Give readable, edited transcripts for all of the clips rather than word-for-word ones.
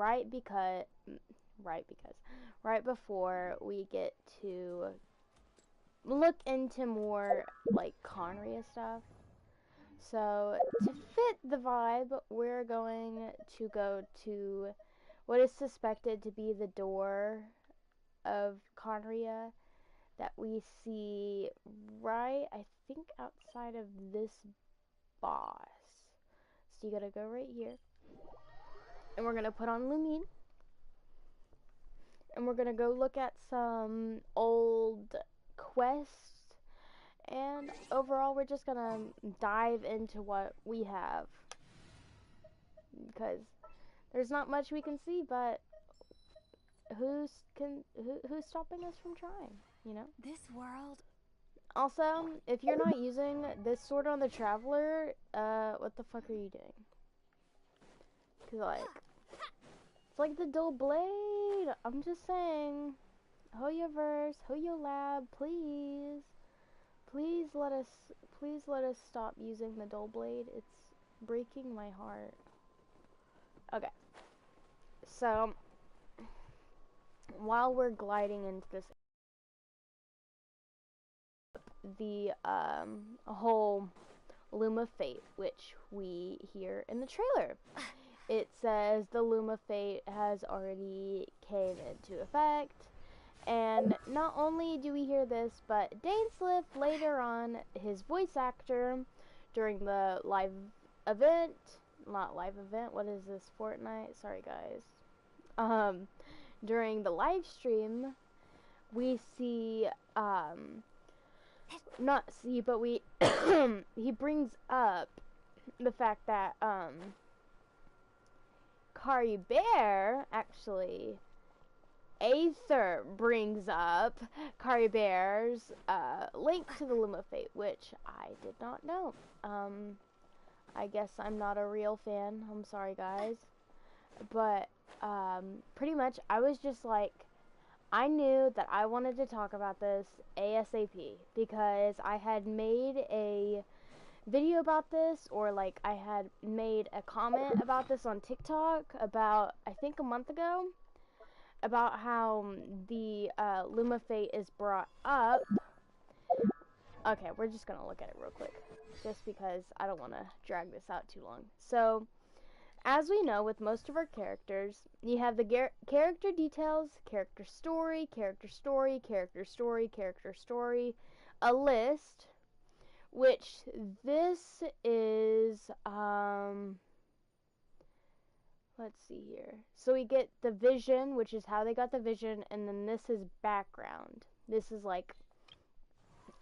right before we get to look into more like Conria stuff. So to fit the vibe, we're going to go to what is suspected to be the door of Conria that we see right, I think, outside of this boss. So you gotta go right here. And we're gonna put on Lumine. And we're gonna go look at some old quests. And overall, we're just gonna dive into what we have. Because there's not much we can see, but who's stopping us from trying, you know? This world. Also, if you're not using this sword on the Traveler, what the fuck are you doing? Cause like, it's like the dual blade. I'm just saying, Hoyoverse, Hoyo Lab, please, please let us stop using the dual blade. It's breaking my heart. Okay, so while we're gliding into this, the whole Luma Fate, which we hear in the trailer. It says the Luma Fate has already came into effect. And not only do we hear this, but Dainsliff later on, his voice actor, during the live event, not live event, what is this, Fortnite? Sorry guys. During the live stream, we see, not see, but we, he brings up the fact that, Kari Bear, actually, Aether brings up Kari Bear's link to the Luma Fate, which I did not know. I guess I'm not a real fan. I'm sorry, guys. But pretty much, I was just like, I knew that I wanted to talk about this ASAP because I had made a video about this, or like I had made a comment about this on TikTok about, I think, a month ago, about how the Luma Fate is brought up. Okay, we're just gonna look at it real quick, just because I don't want to drag this out too long. So, as we know with most of our characters, you have the character details, character story, character story, character story, character story, a list, which this is, let's see here. So we get the vision, which is how they got the vision, and then this is background. This is like,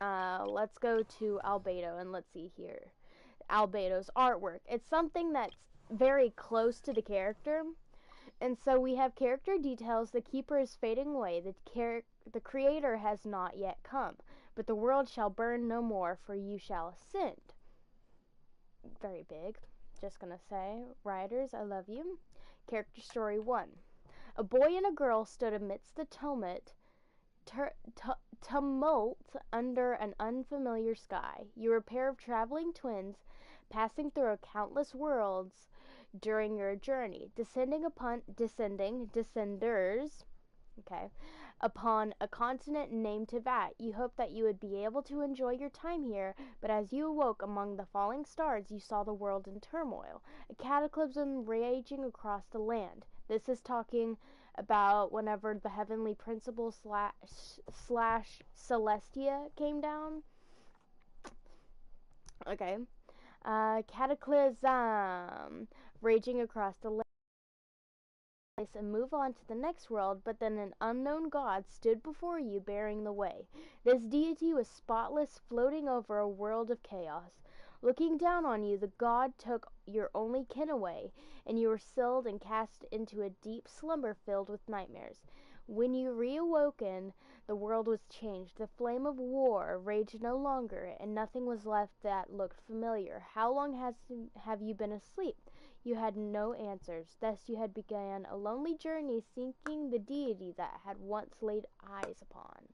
let's go to Albedo and let's see here. Albedo's artwork. It's something that's very close to the character. And so we have character details. The keeper is fading away. The creator has not yet come. But the world shall burn no more, for you shall ascend. Very big. Just gonna say, writers, I love you. Character story 1. A boy and a girl stood amidst the tumult under an unfamiliar sky. You were a pair of traveling twins, passing through countless worlds during your journey, descenders, okay, upon a continent named Tivat. You hoped that you would be able to enjoy your time here, but as you awoke among the falling stars, you saw the world in turmoil, a cataclysm raging across the land. This is talking about whenever the heavenly principle slash Celestia came down. Okay. Cataclysm raging across the land and move on to the next world, but then an unknown god stood before you bearing the way. This deity was spotless, floating over a world of chaos. Looking down on you, the god took your only kin away, and you were sealed and cast into a deep slumber filled with nightmares. When you reawoken, the world was changed. The flame of war raged no longer, and nothing was left that looked familiar. How long have you been asleep? You had no answers. Thus you had begun a lonely journey, seeking the deity that had once laid eyes upon.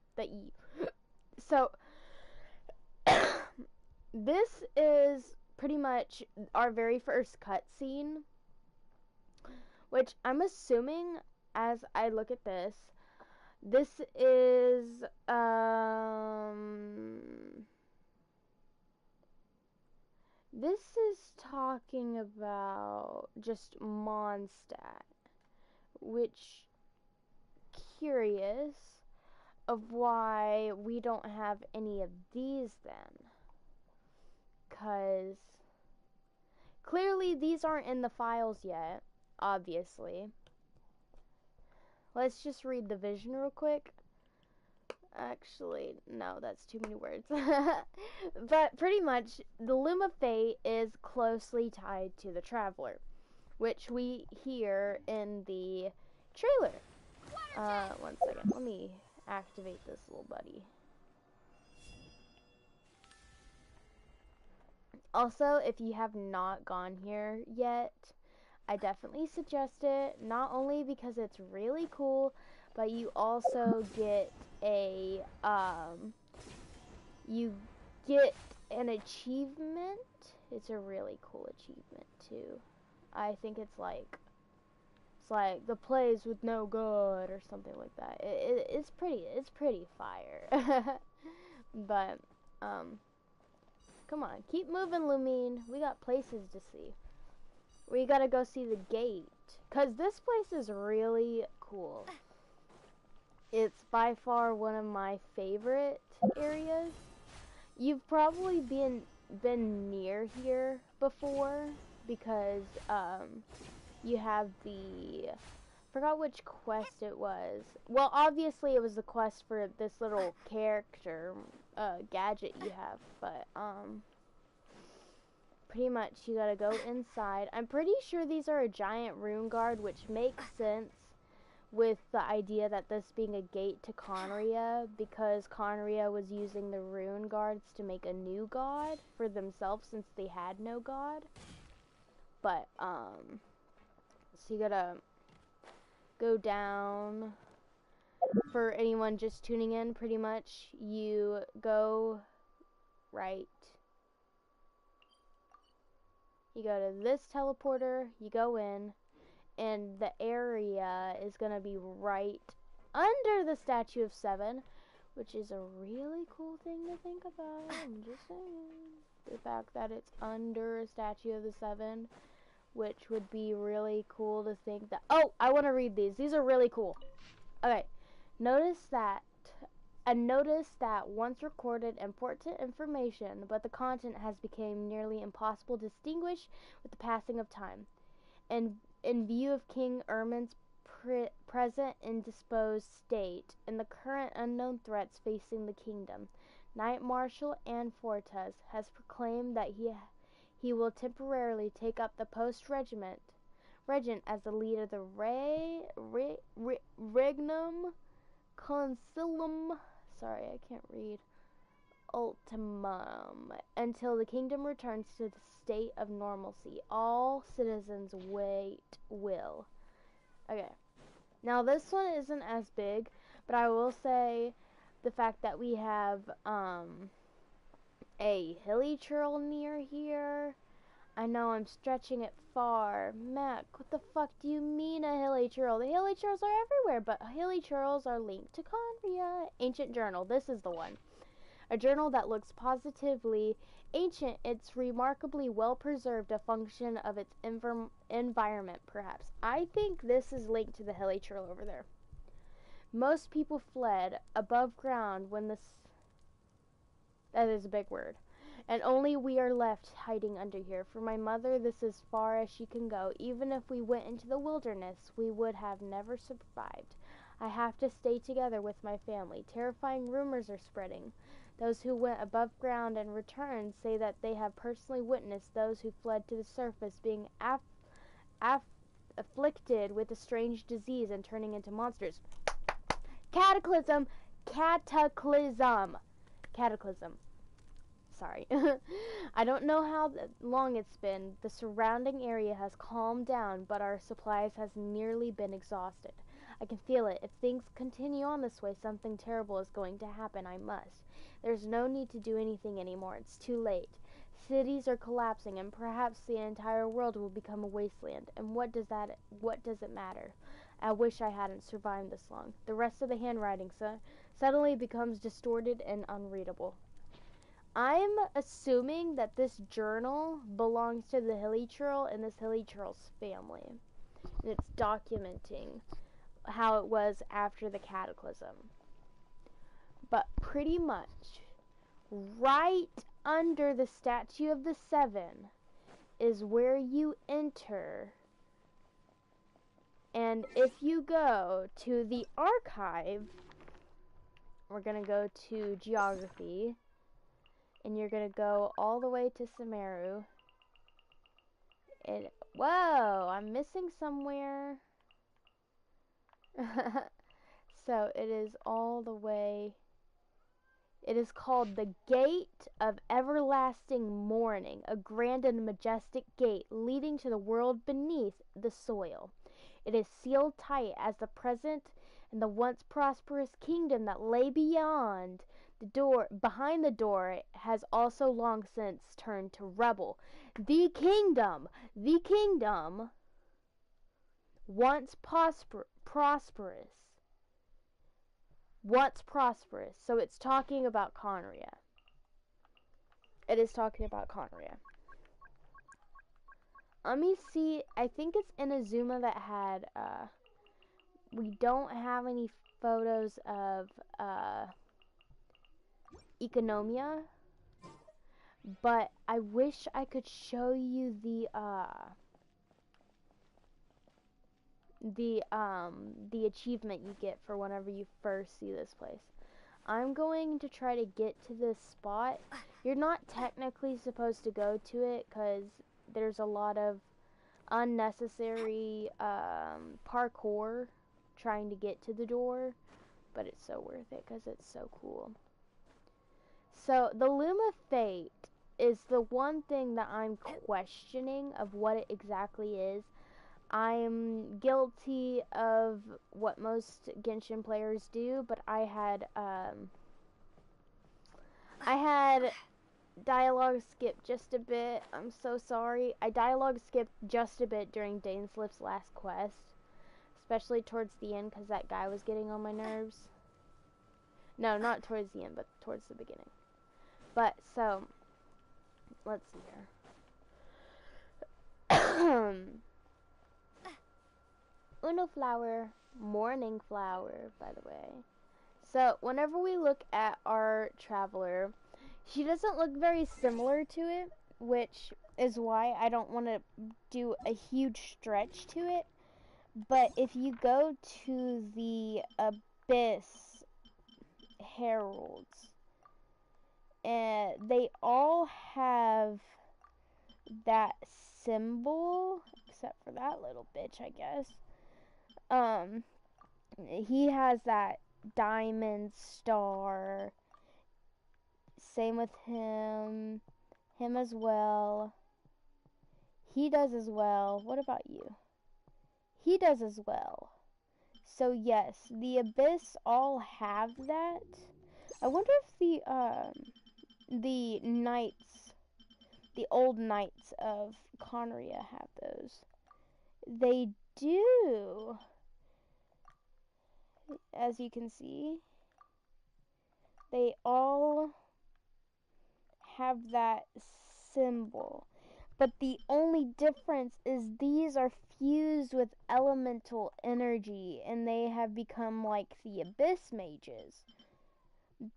So, this is pretty much our very first cutscene, which I'm assuming as I look at this, this is talking about just Mondstadt, which curious of why we don't have any of these then, because clearly these aren't in the files yet, obviously. Let's just read the vision real quick. Actually, no, that's too many words. But pretty much, the Loom of Fate is closely tied to the Traveler, which we hear in the trailer. One second. Let me activate this little buddy. Also, if you have not gone here yet, I definitely suggest it. Not only because it's really cool, but you also get you get an achievement. It's a really cool achievement too. I think it's like the plays with no good or something like that. It's pretty fire. But come on, keep moving, Lumine. We got places to see. We gotta go see the gate, cause this place is really cool. It's by far one of my favorite areas. You've probably been near here before because you have the, forgot which quest it was. Well, obviously it was the quest for this little character gadget you have, but pretty much you gotta go inside. I'm pretty sure these are a giant rune guard, which makes sense with the idea that this being a gate to Conria, because Conria was using the rune guards to make a new god for themselves since they had no god. But so you gotta go down. For anyone just tuning in, pretty much you go right. You go to this teleporter, you go in, and the area is going to be right under the Statue of Seven, which is a really cool thing to think about. I'm just saying. The fact that it's under a Statue of the Seven, which would be really cool to think that... Oh, I want to read these. These are really cool. Okay. Notice that once recorded important information, but the content has become nearly impossible to distinguish with the passing of time. And in view of King Ermin's present indisposed state and the current unknown threats facing the kingdom, Knight Marshal Anne Fortes has proclaimed that he will temporarily take up the regent as the leader of the Regnum Concilium. Sorry, I can't read. Ultimum, until the kingdom returns to the state of normalcy. All citizens will. Okay. Now this one isn't as big, but I will say the fact that we have a hilly churl near here. I know I'm stretching it far. Mac, what the fuck do you mean a hilly churl? The hilly churls are everywhere, but hilly churls are linked to Conria. Ancient journal. This is the one. A journal that looks positively ancient. It's remarkably well preserved, a function of its environment, perhaps. I think this is linked to the hilly churl over there. Most people fled above ground when that is a big word. And only we are left hiding under here. For my mother, this is far as she can go. Even if we went into the wilderness, we would have never survived. I have to stay together with my family. Terrifying rumors are spreading. Those who went above ground and returned say that they have personally witnessed those who fled to the surface being afflicted with a strange disease and turning into monsters. Cataclysm. Sorry. I don't know how long it's been. The surrounding area has calmed down, but our supplies has nearly been exhausted. I can feel it. If things continue on this way, something terrible is going to happen. I must. There's no need to do anything anymore. It's too late. Cities are collapsing, and perhaps the entire world will become a wasteland. And what does it matter? I wish I hadn't survived this long. The rest of the handwriting suddenly becomes distorted and unreadable. I'm assuming that this journal belongs to the Hilly Churl and this Hilly Churl's family. And it's documenting how it was after the cataclysm. But pretty much, right under the Statue of the Seven is where you enter. And if you go to the archive, we're going to go to geography. And you're going to go all the way to Sumeru. And, whoa, I'm missing somewhere. So it is all the way. It is called the Gate of Everlasting Morning, a grand and majestic gate leading to the world beneath the soil. It is sealed tight as the present and the once prosperous kingdom that lay beyond the door, behind the door, has also long since turned to rubble. The kingdom, once prosperous. Once prosperous. So it's talking about Conria. It is talking about Conria. Let me see. I think it's Inazuma that had, we don't have any photos of, Economia. But I wish I could show you the achievement you get for whenever you first see this place. I'm going to try to get to this spot. You're not technically supposed to go to it because there's a lot of unnecessary parkour trying to get to the door, but it's so worth it because it's so cool. So the Luma Fate is the one thing that I'm questioning of what it exactly is. I'm guilty of what most Genshin players do, but I had dialogue skip just a bit. I'm so sorry. I dialogue skipped just a bit during Daneslip's last quest, especially towards the end because that guy was getting on my nerves. No, not towards the end, but towards the beginning. But, so, let's see here. Uno flower, morning flower, by the way. So, whenever we look at our traveler, she doesn't look very similar to it, which is why I don't want to do a huge stretch to it. But if you go to the Abyss Heralds, and they all have that symbol, except for that little bitch, I guess. He has that diamond star. Same with him as well. He does as well. What about you? He does as well. So yes, the Abyss all have that. I wonder if the knights, the old knights of Conria have those. They do. As you can see, they all have that symbol. But the only difference is these are fused with elemental energy and they have become like the Abyss mages.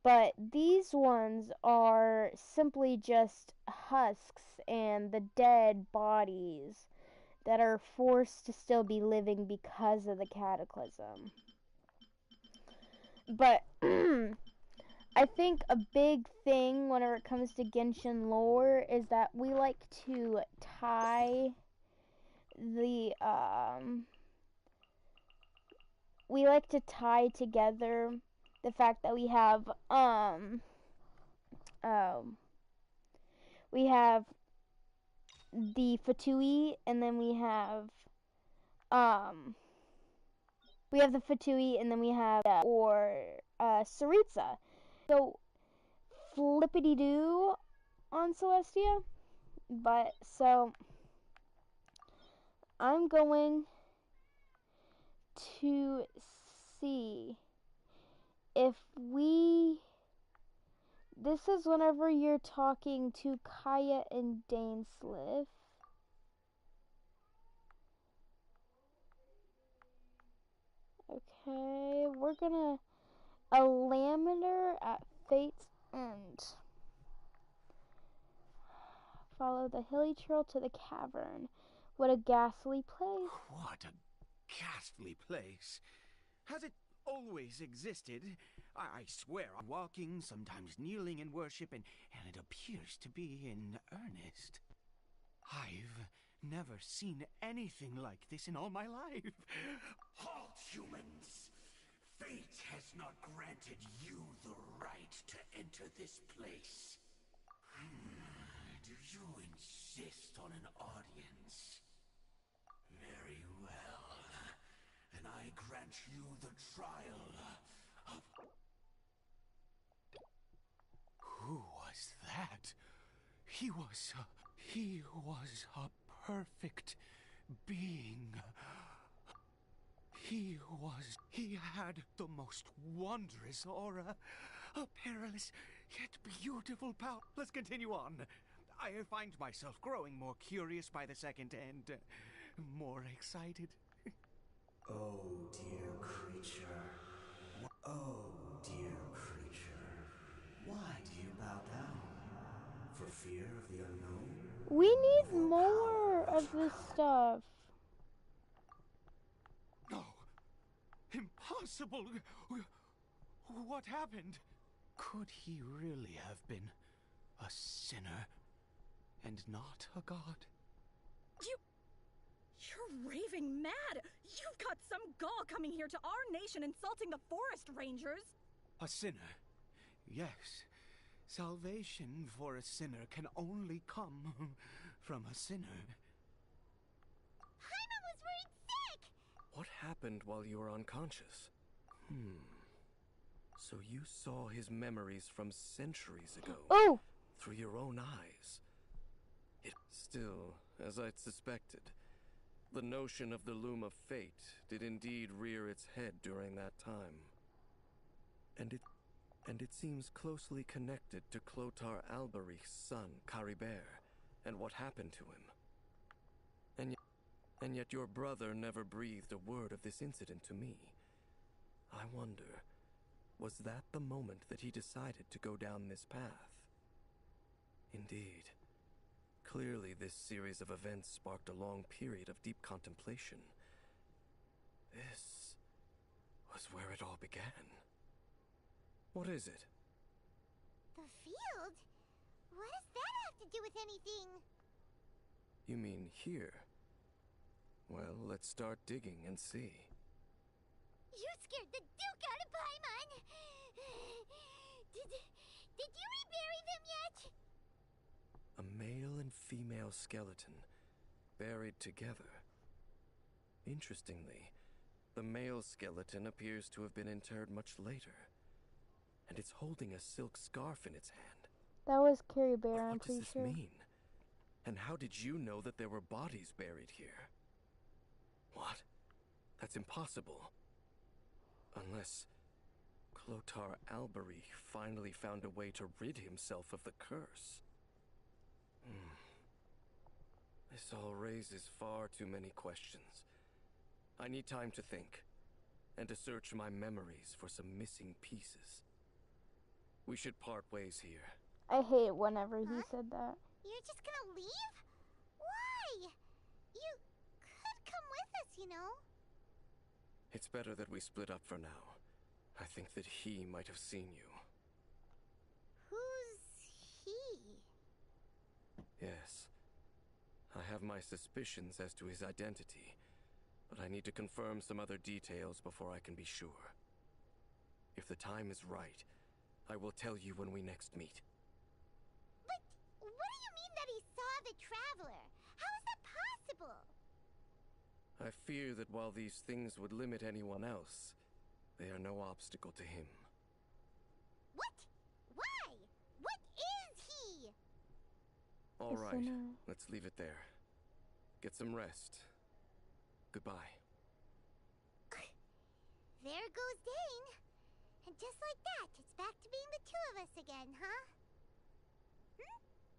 But these ones are simply just husks and the dead bodies that are forced to still be living because of the cataclysm. But I think a big thing whenever it comes to Genshin lore is that we like to tie together the fact that we have the Fatui, and then we have the Fatui, and then we have Saritsa. So flippity doo on Celestia. But so I'm going to see if we. This is whenever you're talking to Kaya and Dainsliff. Okay, we're gonna a laminer at Fate's End. Follow the hilly trail to the cavern. What a ghastly place. What a ghastly place. Has it always existed? I swear I'm walking, sometimes kneeling in worship, and it appears to be in earnest. I've never seen anything like this in all my life. Halt, humans! Fate has not granted you the right to enter this place. Do you insist on an audience? Very well. And I grant you the trial of... Who was that? He was a perfect being. He had the most wondrous aura, a perilous yet beautiful power. Let's continue on. I find myself growing more curious by the second and more excited. Oh, dear creature. Oh, dear creature. Why do you bow down? For fear of the unknown? We need For more power of this stuff. No, impossible. What happened? Could he really have been a sinner and not a god? You're raving mad! You've got some gall coming here to our nation insulting the forest rangers! A sinner? Yes. Salvation for a sinner can only come from a sinner. Paimon was worried sick! What happened while you were unconscious? So you saw his memories from centuries ago. Oh! Through your own eyes. Still, as I'd suspected, the notion of the loom of fate did indeed rear its head during that time. And it seems closely connected to Clotar Alberich's son, Caribert, and what happened to him. And yet your brother never breathed a word of this incident to me. I wonder, was that the moment that he decided to go down this path? Indeed. Clearly, this series of events sparked a long period of deep contemplation. This was where it all began. What is it? The field? What does that have to do with anything? You mean here? Well, let's start digging and see. You scared the Duke out of Paimon! Did you rebury them yet? A male and female skeleton, buried together. Interestingly, the male skeleton appears to have been interred much later, and it's holding a silk scarf in its hand. That was Carrie Bear, But I'm what does pretty this sure. mean? And how did you know that there were bodies buried here? What? That's impossible. Unless Clotar Alberich finally found a way to rid himself of the curse. This all raises far too many questions. I need time to think, and to search my memories for some missing pieces. We should part ways here. I hate whenever he said that. You're just gonna leave? Why? You could come with us, you know? It's better that we split up for now. I think that he might have seen you. Who's he? Yes. I have my suspicions as to his identity, but I need to confirm some other details before I can be sure. If the time is right, I will tell you when we next meet. But what do you mean that he saw the Traveler? How is that possible? I fear that while these things would limit anyone else, they are no obstacle to him. What? Why? What is he? All Yes, I right, know. let's leave it there. Get some rest. Goodbye. There goes Dane. And just like that, it's back to being the two of us again, huh?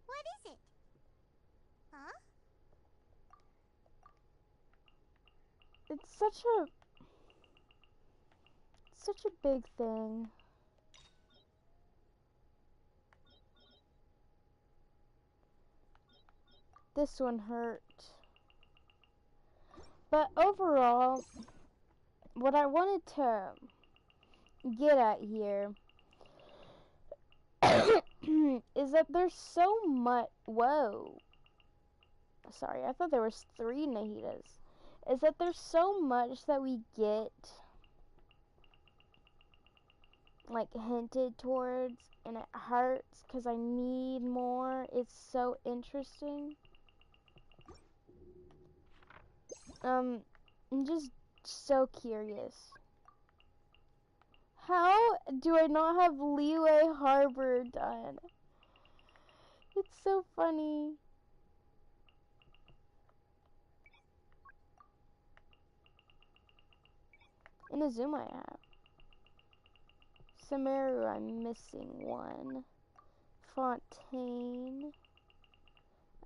What is it? Huh? It's such a big thing. This one hurt. But overall, what I wanted to get at here is that there's so much. Whoa. Sorry, I thought there was 3 Nahitas. Is that there's so much that we get, like, hinted towards, and it hurts because I need more. It's so interesting. I'm just so curious. How do I not have Leeway Harbor done? It's so funny. Inazuma I have. Samaru, I'm missing 1. Fontaine,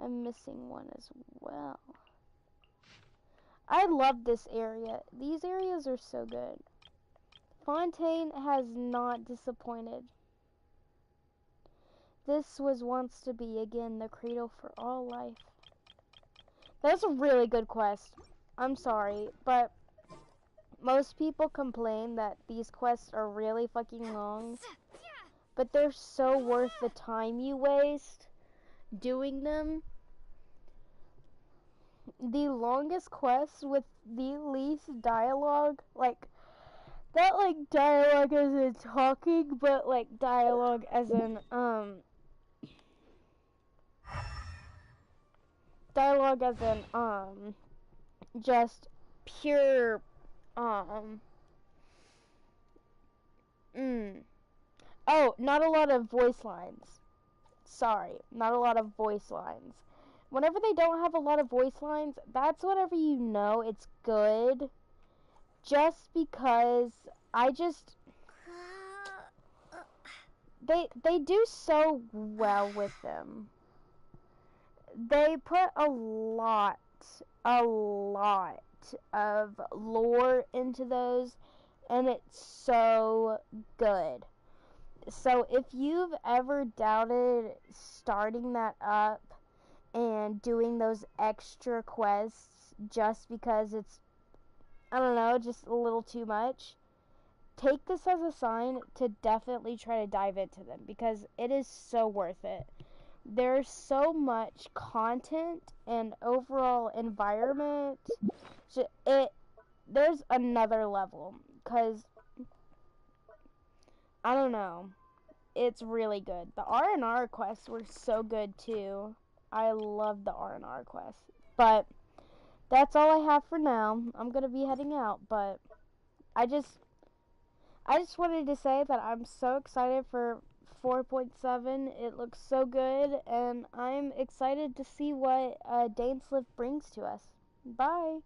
I'm missing 1 as well. I love this area. These areas are so good. Fontaine has not disappointed. This was once to be again the cradle for all life. That's a really good quest. I'm sorry, but most people complain that these quests are really fucking long. But they're so worth the time you waste doing them. The longest quest with the least dialogue, like, not like dialogue as in talking, but like dialogue as in, dialogue as in, just pure, oh, not a lot of voice lines. Sorry, not a lot of voice lines. Whenever they don't have a lot of voice lines, that's whenever you know it's good. Just because they do so well with them. They put a lot of lore into those, and it's so good. So if you've ever doubted starting that up and doing those extra quests just because it's, I don't know, just a little too much, take this as a sign to definitely try to dive into them because it is so worth it. There's so much content and overall environment. There's another level because, I don't know, it's really good. The R&R quests were so good too. I love the R&R quests. But that's all I have for now. I'm gonna be heading out, but I just wanted to say that I'm so excited for 4.7. It looks so good, and I'm excited to see what Dainslift brings to us. Bye.